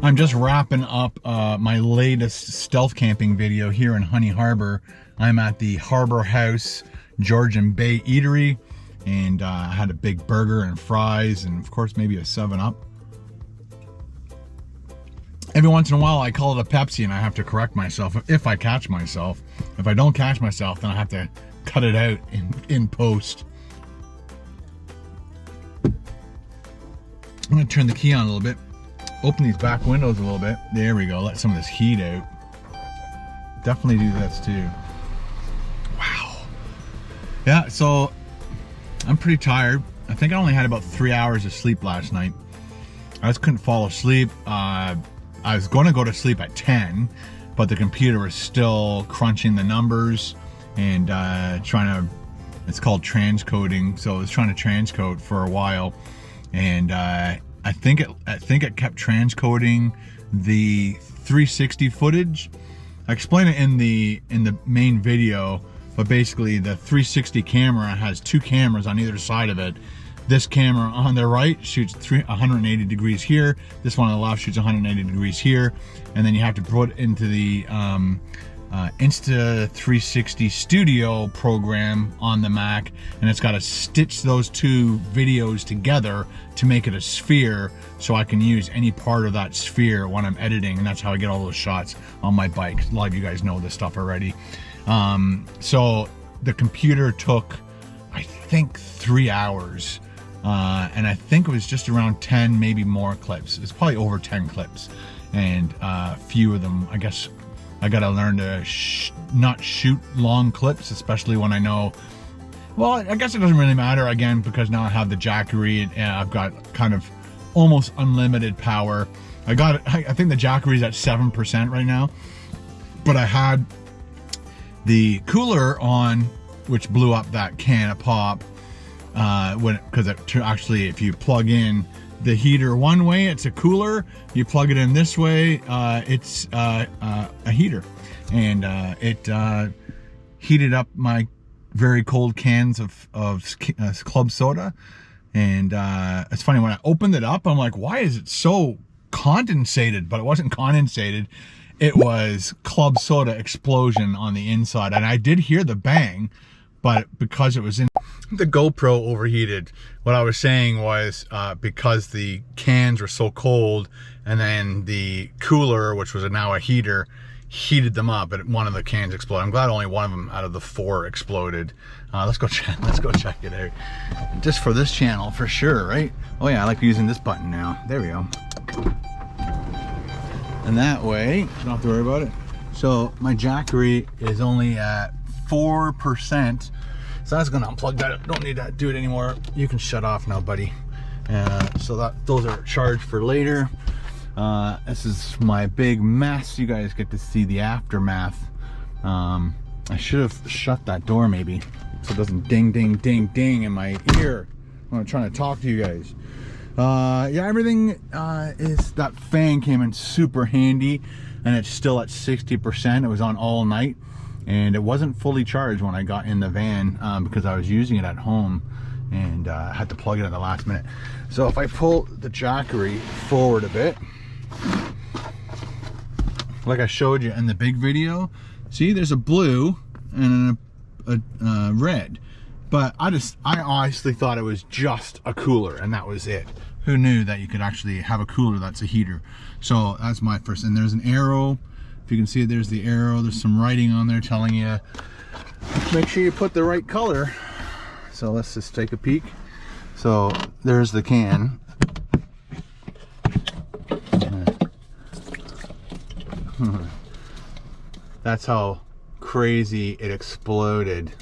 I'm just wrapping up my latest stealth camping video here in Honey Harbor. I'm at the Harbor House Georgian Bay Eatery, and I had a big burger and fries, and of course maybe a 7-Up. Every once in a while I call it a Pepsi, and I have to correct myself if I catch myself. If I don't catch myself, then I have to cut it out in post. I'm gonna turn the key on a little bit. Open these back windows a little bit. There we go. Let some of this heat out. Definitely do this too. Wow. Yeah, so I'm pretty tired. I think I only had about 3 hours of sleep last night. I just couldn't fall asleep. I was going to go to sleep at 10, but the computer was still crunching the numbers and trying to, it's called transcoding. So it was trying to transcode for a while. And I think it kept transcoding the 360 footage. I explain it in the main video, but basically the 360 camera has two cameras on either side of it. This camera on the right shoots 180 degrees here. This one on the left shoots 180 degrees here. And then you have to put into the Insta360 Studio program on the Mac, and it's got to stitch those two videos together to make it a sphere, so I can use any part of that sphere when I'm editing, and that's how I get all those shots on my bike. A lot of you guys know this stuff already. So the computer took, I think, 3 hours, and I think it was just around 10, maybe more clips. It's probably over 10 clips, and a few of them, I guess, I gotta learn to not shoot long clips, especially when I know, well, I guess it doesn't really matter, again, because now I have the Jackery and I've got kind of almost unlimited power. I think the Jackery's at 7% right now, but I had the cooler on, which blew up that can of pop, because actually, if you plug in the heater one way, it's a cooler. You plug it in this way, it's a heater, and it heated up my very cold cans of club soda. And it's funny, when I opened it up, I'm like, why is it so condensated? But it wasn't condensated. It was club soda explosion on the inside, and I did hear the bang, but because it was in the GoPro overheated. What I was saying was because the cans were so cold, and then the cooler, which was now a heater, heated them up, and one of the cans exploded. I'm glad only one of them out of the 4 exploded. Let's go check it out. Just for this channel, for sure, right? Oh yeah, I like using this button now. There we go. And that way, you don't have to worry about it. So my Jackery is only at 4%. So that's gonna unplug that. Don't need to do it anymore. You can shut off now, buddy. So those are charged for later. This is my big mess. You guys get to see the aftermath. I should have shut that door maybe, so it doesn't ding, ding, ding, ding in my ear when I'm trying to talk to you guys. Yeah, everything is, that fan came in super handy, and it's still at 60%. It was on all night. And it wasn't fully charged when I got in the van because I was using it at home, and I had to plug it at the last minute. So if I pull the Jackery forward a bit, like I showed you in the big video, see there's a blue and a red, but I honestly thought it was just a cooler, and that was it. Who knew that you could actually have a cooler that's a heater? So that's my first. And there's an arrow. If you can see it, there's the arrow. There's some writing on there telling you, make sure you put the right color. So let's just take a peek. So there's the can. That's how crazy it exploded.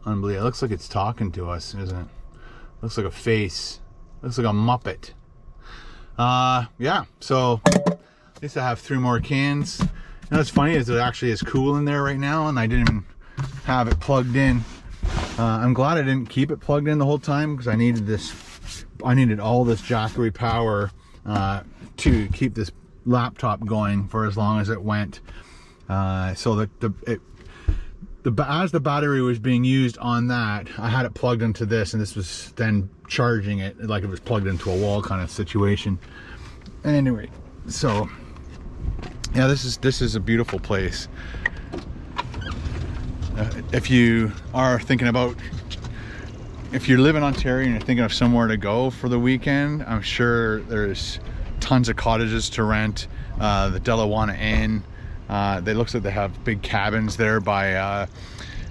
Unbelievable. It looks like it's talking to us, isn't it? Looks like a face. Looks like a Muppet. Yeah, so at least I have 3 more cans. And what's funny is it actually is cool in there right now, and I didn't even have it plugged in. I'm glad I didn't keep it plugged in the whole time, because I needed this. I needed all this Jackery power to keep this laptop going for as long as it went. So as the battery was being used on that, I had it plugged into this, and this was then charging it like it was plugged into a wall kind of situation. Anyway, So yeah, this is a beautiful place. If you are thinking about, if you live in Ontario and you're thinking of somewhere to go for the weekend, I'm sure there's tons of cottages to rent. The Delawana Inn, it looks like they have big cabins there by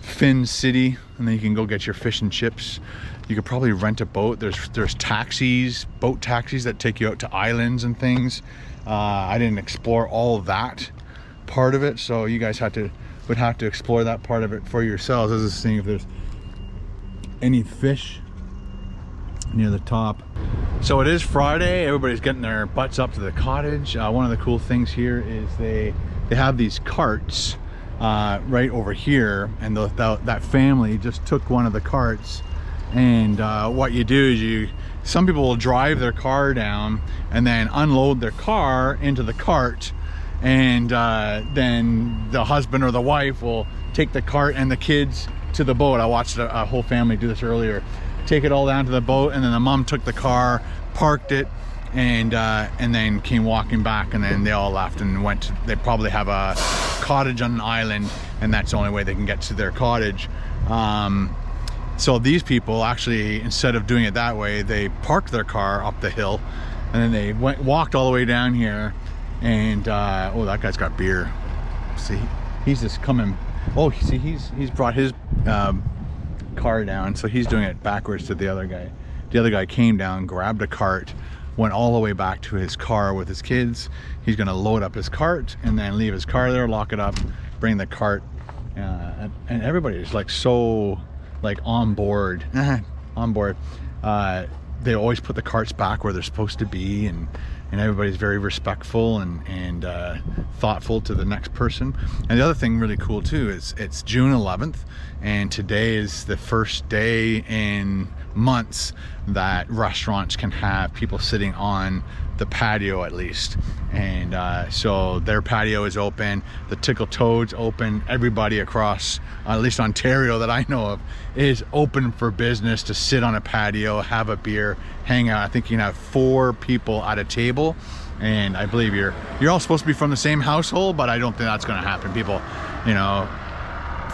Finn City, and then you can go get your fish and chips. You could probably rent a boat. There's taxis, boat taxis that take you out to islands and things. I didn't explore all that part of it, so you guys would have to explore that part of it for yourselves. I was just seeing if there's any fish near the top. So it is Friday. Everybody's getting their butts up to the cottage. One of the cool things here is they have these carts right over here, and that family just took one of the carts. And what you do is some people will drive their car down and then unload their car into the cart, and then the husband or the wife will take the cart and the kids to the boat. I watched a whole family do this earlier. Take it all down to the boat, and then the mom took the car, parked it, and then came walking back, and then they all left and went to, they probably have a cottage on an island, and that's the only way they can get to their cottage. So these people actually, instead of doing it that way, they parked their car up the hill, and then they walked all the way down here. And oh, that guy's got beer. See, he's just coming. Oh, see, he's brought his car down, so he's doing it backwards to the other guy. The other guy came down, grabbed a cart, went all the way back to his car with his kids. He's gonna load up his cart and then leave his car there, lock it up, bring the cart, and everybody is like so like on board. They always put the carts back where they're supposed to be, and everybody's very respectful and thoughtful to the next person. And the other thing really cool too is it's June 11th, and today is the first day in months that restaurants can have people sitting on the patio at least. And so their patio is open, the Tickle Toad's open, everybody across at least Ontario that I know of is open for business to sit on a patio, have a beer, hang out. I think you can have 4 people at a table, and I believe you're all supposed to be from the same household, but I don't think that's going to happen. People, you know,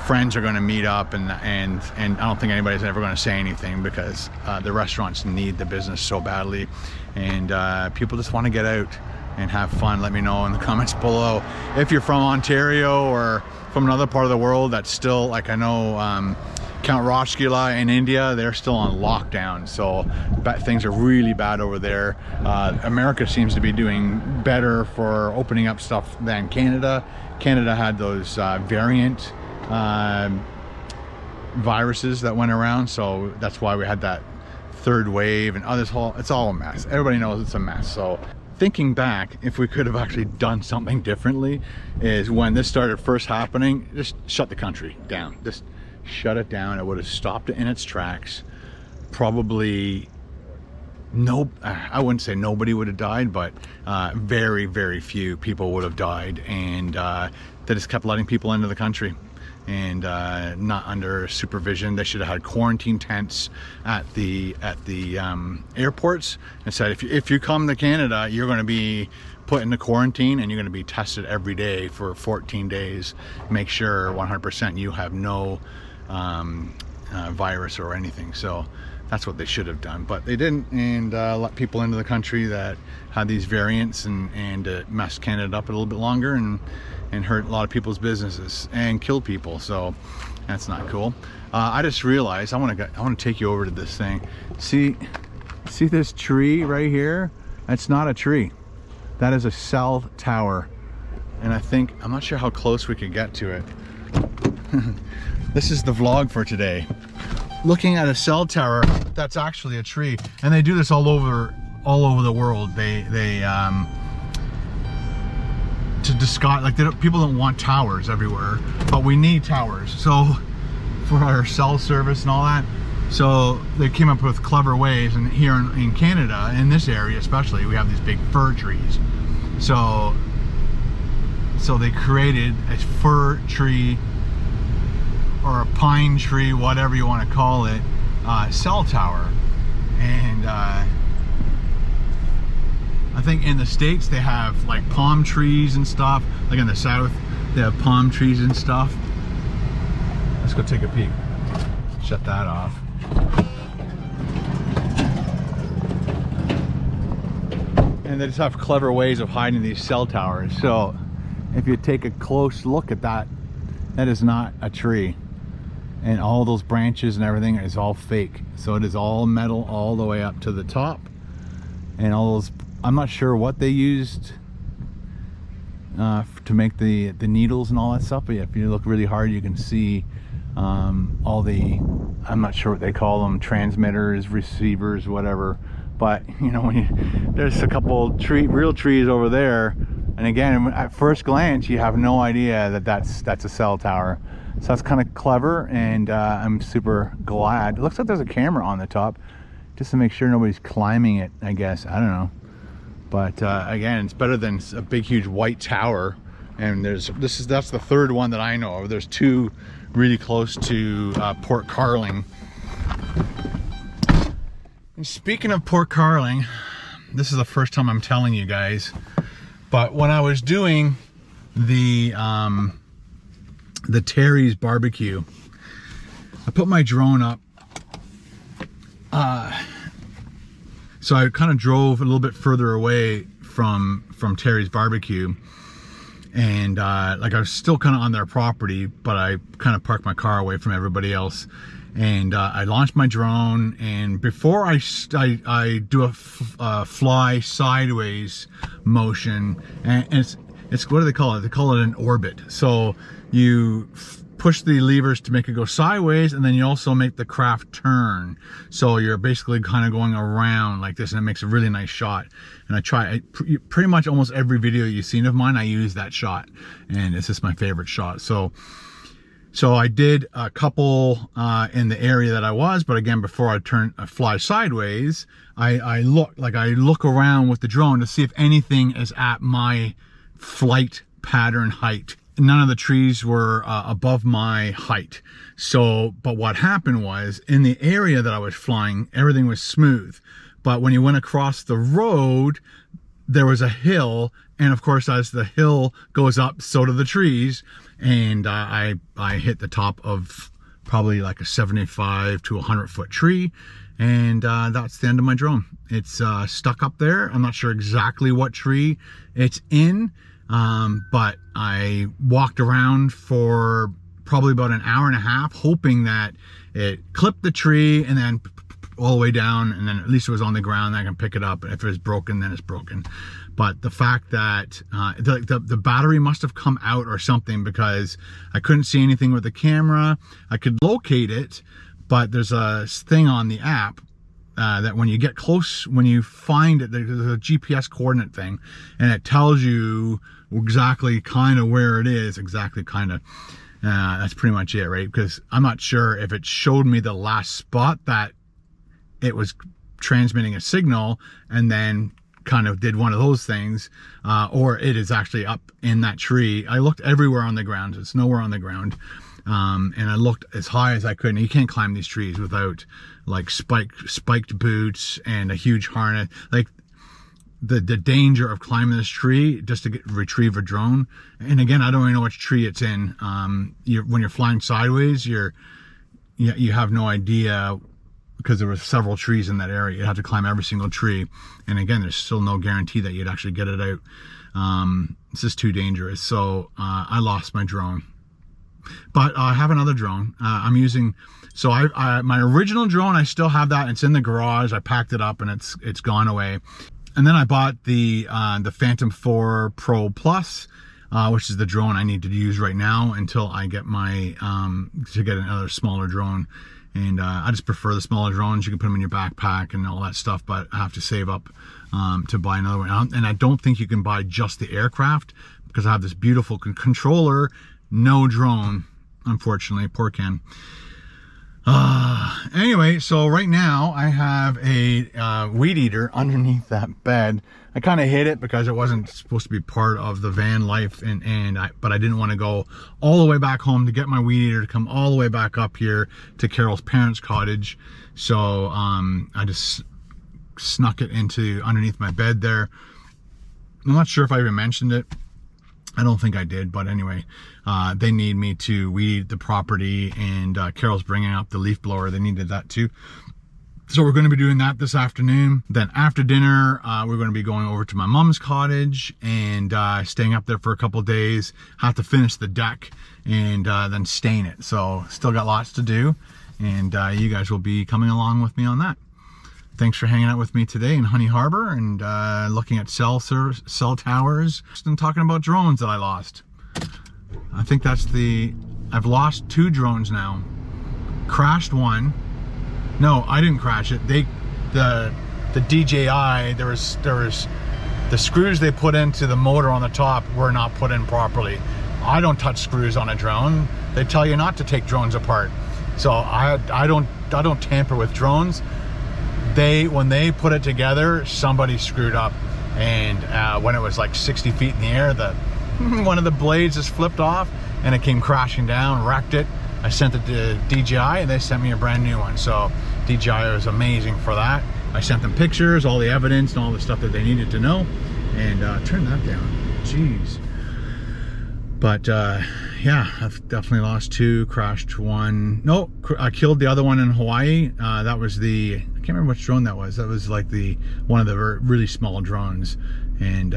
friends are going to meet up, and I don't think anybody's ever going to say anything, because the restaurants need the business so badly, and people just want to get out and have fun. Let me know in the comments below if you're from Ontario or from another part of the world that's still, like I know Count Roskila in India, they're still on lockdown, so things are really bad over there. America seems to be doing better for opening up stuff than Canada. Canada had those variant viruses that went around, so that's why we had that 3rd wave and others. It's all a mess. Everybody knows it's a mess. So thinking back, if we could have actually done something differently, is when this started first happening, just shut the country down. Just shut it down. It would have stopped it in its tracks. Probably I wouldn't say nobody would have died, but very, very few people would have died, and they just kept letting people into the country, and not under supervision. They should have had quarantine tents at the airports and said, if you come to Canada, you're going to be put into quarantine, and you're going to be tested every day for 14 days. Make sure 100% you have no virus or anything. So that's what they should have done, but they didn't, and let people into the country that had these variants, and it messed Canada up a little bit longer, and hurt a lot of people's businesses and killed people. So that's not cool. I just realized I want to take you over to this thing. See this tree right here? That's not a tree. That is a cell tower, and I'm not sure how close we could get to it. This is the vlog for today. Looking at a cell tower that's actually a tree, and they do this all over the world. They to disguise, like people don't want towers everywhere, but we need towers, so for our cell service and all that. So they came up with clever ways, and here in Canada, in this area especially, we have these big fir trees. So they created a fir tree, or a pine tree, whatever you want to call it, I think in the States they have like palm trees and stuff. Like in the South, they have palm trees and stuff. Let's go take a peek. Shut that off. And they just have clever ways of hiding these cell towers. So if you take a close look at that, that is not a tree. And all those branches and everything is all fake. So it is all metal all the way up to the top. And all those, I'm not sure what they used to make the needles and all that stuff. But if you look really hard, you can see all the, I'm not sure what they call them, transmitters, receivers, whatever. But you know, there's a couple real trees over there, and again, at first glance, you have no idea that that's a cell tower. So that's kind of clever, and I'm super glad. It looks like there's a camera on the top, just to make sure nobody's climbing it, I guess. I don't know. But again, it's better than a big, huge white tower. And that's the third one that I know of. There's two really close to Port Carling. And speaking of Port Carling, this is the first time I'm telling you guys, but when I was doing the Terry's barbecue, I put my drone up. So I kind of drove a little bit further away from Terry's barbecue, and like I was still kind of on their property, but I kind of parked my car away from everybody else. And I launched my drone, and before I do a fly sideways motion, and it's what do they call it? They call it an orbit. So you push the levers to make it go sideways, and then you also make the craft turn. So you're basically kind of going around like this, and it makes a really nice shot. And I try pretty much almost every video you've seen of mine, I use that shot, and it's just my favorite shot. So I did a couple in the area that I was, but again, before I fly sideways, I look around with the drone to see if anything is at my flight pattern height. None of the trees were above my height. So, but what happened was, in the area that I was flying, everything was smooth. But when you went across the road, there was a hill, and of course, as the hill goes up, so do the trees. And I hit the top of probably like a 75 to 100 foot tree, and that's the end of my drone. It's stuck up there. I'm not sure exactly what tree it's in, but I walked around for probably about an hour and a half, hoping that it clipped the tree and then all the way down, and then at least it was on the ground, I can pick it up. If it's broken, then it's broken. But the fact that the battery must have come out or something, because I couldn't see anything with the camera. I could locate it, but there's a thing on the app that when you get close, when you find it, there's a GPS coordinate thing, and it tells you exactly kind of where it is, exactly kind of. That's pretty much it, right? Because I'm not sure if it showed me the last spot that it was transmitting a signal and then kind of did one of those things, or it is actually up in that tree. I looked everywhere on the ground. It's nowhere on the ground. And I looked as high as I could. And you can't climb these trees without like spiked boots and a huge harness. Like the danger of climbing this tree just to retrieve a drone. And again, I don't even know which tree it's in. When you're flying sideways, you have no idea, because there were several trees in that area. You have to climb every single tree. And again, there's still no guarantee that you'd actually get it out. It's just too dangerous. So I lost my drone. But I have another drone I'm using. So my original drone, I still have that. It's in the garage. I packed it up and it's gone away. And then I bought the Phantom 4 Pro Plus, which is the drone I need to use right now until I get my to get another smaller drone. And I just prefer the smaller drones. You can put them in your backpack and all that stuff, but I have to save up to buy another one. And I don't think you can buy just the aircraft, because I have this beautiful controller, no drone, unfortunately. Poor Ken. Anyway, so right now I have a weed eater underneath that bed. I kind of hid it because it wasn't supposed to be part of the VanLife, but I didn't want to go all the way back home to get my weed eater to come all the way back up here to Carol's parents' cottage. So I just snuck it into underneath my bed there. I'm not sure if I even mentioned it. I don't think I did, but anyway, they need me to weed the property, and Carol's bringing up the leaf blower. They needed that too. So we're going to be doing that this afternoon. Then after dinner, we're going to be going over to my mom's cottage and staying up there for a couple days. Have to finish the deck and then stain it. So still got lots to do, and you guys will be coming along with me on that. Thanks for hanging out with me today in Honey Harbor and looking at cell towers and talking about drones that I lost. I think that's I've lost 2 drones now. Crashed one. No, I didn't crash it. The DJI, there was the screws they put into the motor on the top were not put in properly. I don't touch screws on a drone. They tell you not to take drones apart. So I don't tamper with drones. When they put it together, somebody screwed up, and when it was like 60 feet in the air, one of the blades just flipped off and it came crashing down, wrecked it. I sent it to DJI and they sent me a brand new one. So DJI was amazing for that. I sent them pictures, all the evidence and all the stuff that they needed to know, and turn that down. Jeez. But yeah, I've definitely lost 2, crashed 1. No, I killed the other one in Hawaii. That was I can't remember which drone that was. That was like one of the really small drones. And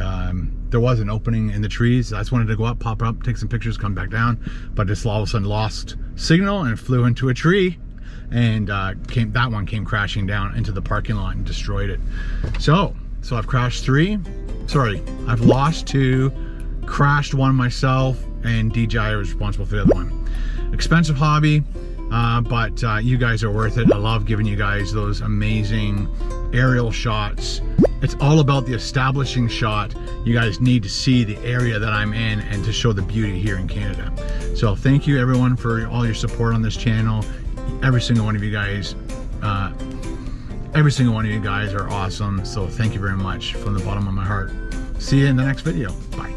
there was an opening in the trees. I just wanted to go up, pop up, take some pictures, come back down. But just all of a sudden lost signal and flew into a tree. And that one came crashing down into the parking lot and destroyed it. So I've crashed 3. Sorry, I've lost 2. Crashed 1 myself, and DJI was responsible for the other one. Expensive hobby, but you guys are worth it. I love giving you guys those amazing aerial shots. It's all about the establishing shot. You guys need to see the area that I'm in and to show the beauty here in Canada. So thank you everyone for all your support on this channel. Every single one of you guys are awesome. So thank you very much from the bottom of my heart. See you in the next video. Bye.